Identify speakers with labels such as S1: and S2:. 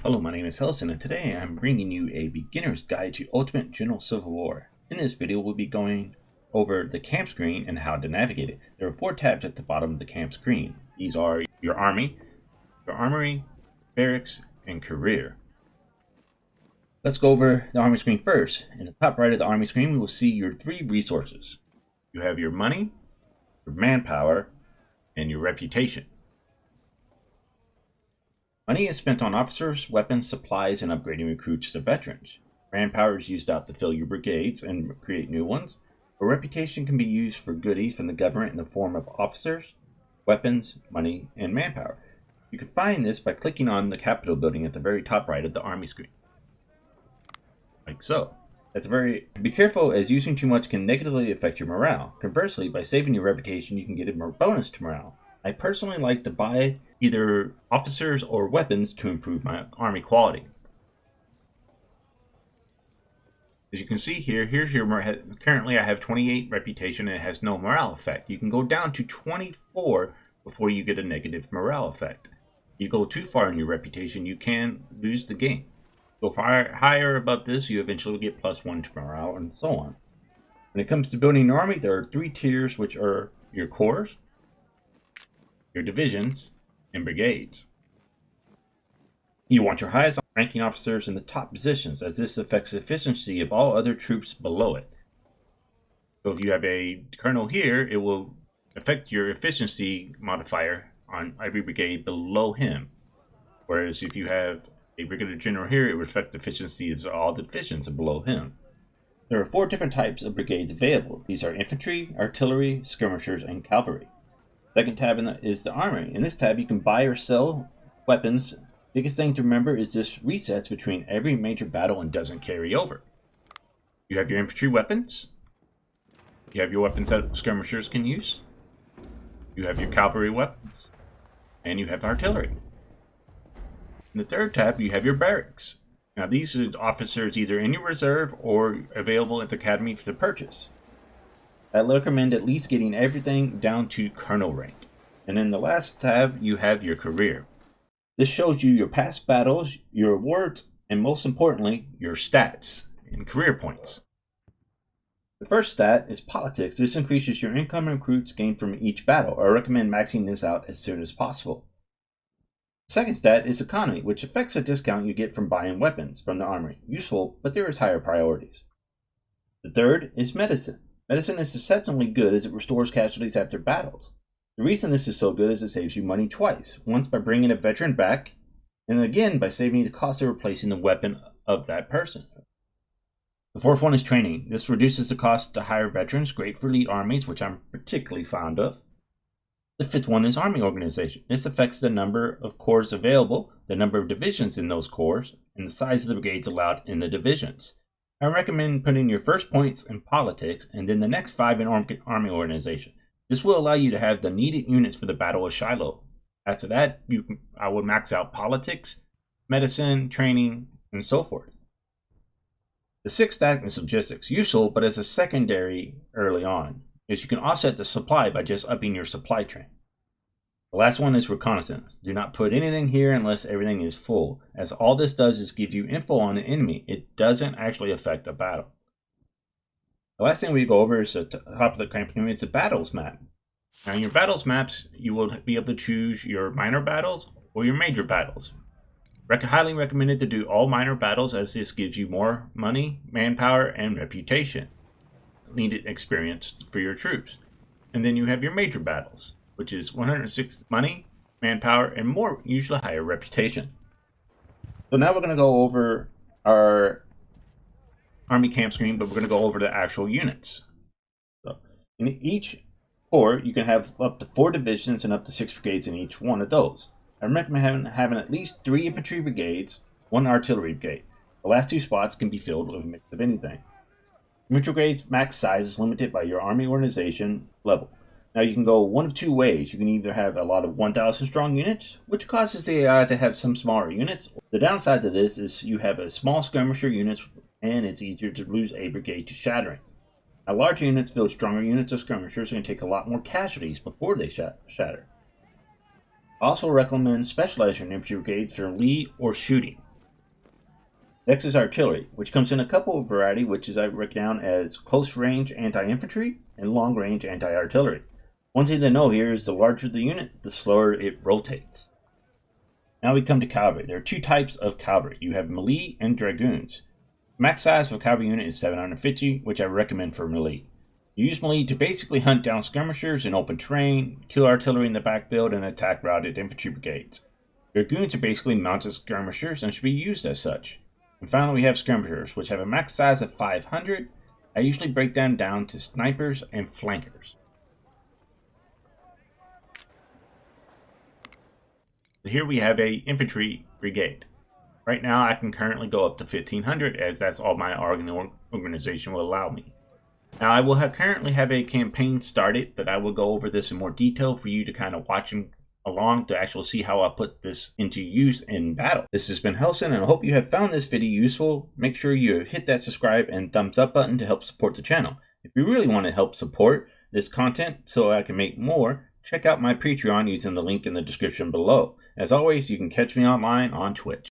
S1: Hello, my name is Hellsen, and today I'm bringing you a beginner's guide to Ultimate General Civil War. In this video, we'll be going over the camp screen and how to navigate it. There are 4 tabs at the bottom of the camp screen. These are your army, your armory, barracks, and career. Let's go over the army screen first. In the top right of the army screen, we will see your 3 resources. You have your money, your manpower, and your reputation. Money is spent on officers, weapons, supplies, and upgrading recruits to veterans. Manpower is used out to fill your brigades and create new ones. But reputation can be used for goodies from the government in the form of officers, weapons, money, and manpower. You can find this by clicking on the Capitol building at the very top right of the army screen. Like so. Be careful, as using too much can negatively affect your morale. Conversely, by saving your reputation, you can get a bonus to morale. I personally like to buy either officers or weapons to improve my army quality. As you can see here, currently I have 28 reputation and it has no morale effect. You can go down to 24 before you get a negative morale effect. If you go too far in your reputation, you can lose the game. Go far higher above this, you eventually get +1 to morale and so on. When it comes to building an army, there are 3 tiers, which are your corps, your divisions, and brigades. You want your highest ranking officers in the top positions, as this affects the efficiency of all other troops below it. So if you have a colonel here, it will affect your efficiency modifier on every brigade below him. Whereas if you have a brigadier general here, it would affect the efficiency of all the divisions below him. There are 4 different types of brigades available. These are infantry, artillery, skirmishers, and cavalry. Second tab is the armory. In this tab, you can buy or sell weapons. Biggest thing to remember is this resets between every major battle and doesn't carry over. You have your infantry weapons. You have your weapons that skirmishers can use. You have your cavalry weapons. And you have artillery. In the third tab, you have your barracks. Now these are officers either in your reserve or available at the academy for the purchase. I recommend at least getting everything down to colonel rank. And in the last tab, you have your career. This shows you your past battles, your awards, and most importantly, your stats and career points. The first stat is politics. This increases your income and recruits gained from each battle. I recommend maxing this out as soon as possible. The second stat is economy, which affects a discount you get from buying weapons from the armory. Useful, but there is higher priorities. The third is medicine. Medicine is exceptionally good as it restores casualties after battles. The reason this is so good is it saves you money twice. Once by bringing a veteran back, and again by saving you the cost of replacing the weapon of that person. The fourth one is training. This reduces the cost to hire veterans, great for elite armies, which I'm particularly fond of. The fifth one is army organization. This affects the number of corps available, the number of divisions in those corps, and the size of the brigades allowed in the divisions. I recommend putting your first points in politics and then the next 5 in army organization. This will allow you to have the needed units for the Battle of Shiloh. After that, I would max out politics, medicine, training, and so forth. The sixth stat is logistics, useful but as a secondary early on, as you can offset the supply by just upping your supply train. The last one is reconnaissance. Do not put anything here unless everything is full, as all this does is give you info on the enemy. It doesn't actually affect the battle. The last thing we go over is at the top of the campaign. It's a battles map. Now in your battles maps, you will be able to choose your minor battles or your major battles. Highly recommended to do all minor battles, as this gives you more money, manpower, and reputation. Needed experience for your troops. And then you have your major battles, which is 106 money, manpower, and more, usually higher reputation. So now we're going to go over our army camp screen, but we're going to go over the actual units. So in each corps, you can have up to 4 divisions and up to 6 brigades in each one of those. I recommend having at least 3 infantry brigades, 1 artillery brigade. The last 2 spots can be filled with a mix of anything. Infantry brigades max size is limited by your army organization level. Now you can go one of 2 ways. You can either have a lot of 1,000 strong units, which causes the AI to have some smaller units. The downside to this is you have a small skirmisher units, and it's easier to lose a brigade to shattering. Now larger units build stronger units of skirmishers and take a lot more casualties before they shatter. I also recommend specializing infantry brigades for lead or shooting. Next is artillery, which comes in a couple of variety, which is I break down as close range anti-infantry and long range anti-artillery. One thing to know here is the larger the unit, the slower it rotates. Now we come to cavalry. There are two types of cavalry. You have melee and dragoons. Max size for a cavalry unit is 750, which I recommend for melee. You use melee to basically hunt down skirmishers in open terrain, kill artillery in the backfield, and attack routed infantry brigades. Dragoons are basically mounted skirmishers and should be used as such. And finally, we have skirmishers, which have a max size of 500. I usually break them down to snipers and flankers. So here we have a infantry brigade. Right now, I can currently go up to 1500, as that's all my organization will allow me. Now, I will currently have a campaign started that I will go over this in more detail for you to kind of watch along to actually see how I put this into use in battle. This has been Hellsen, and I hope you have found this video useful. Make sure you hit that subscribe and thumbs up button to help support the channel. If you really want to help support this content so I can make more, check out my Patreon using the link in the description below. As always, you can catch me online on Twitch.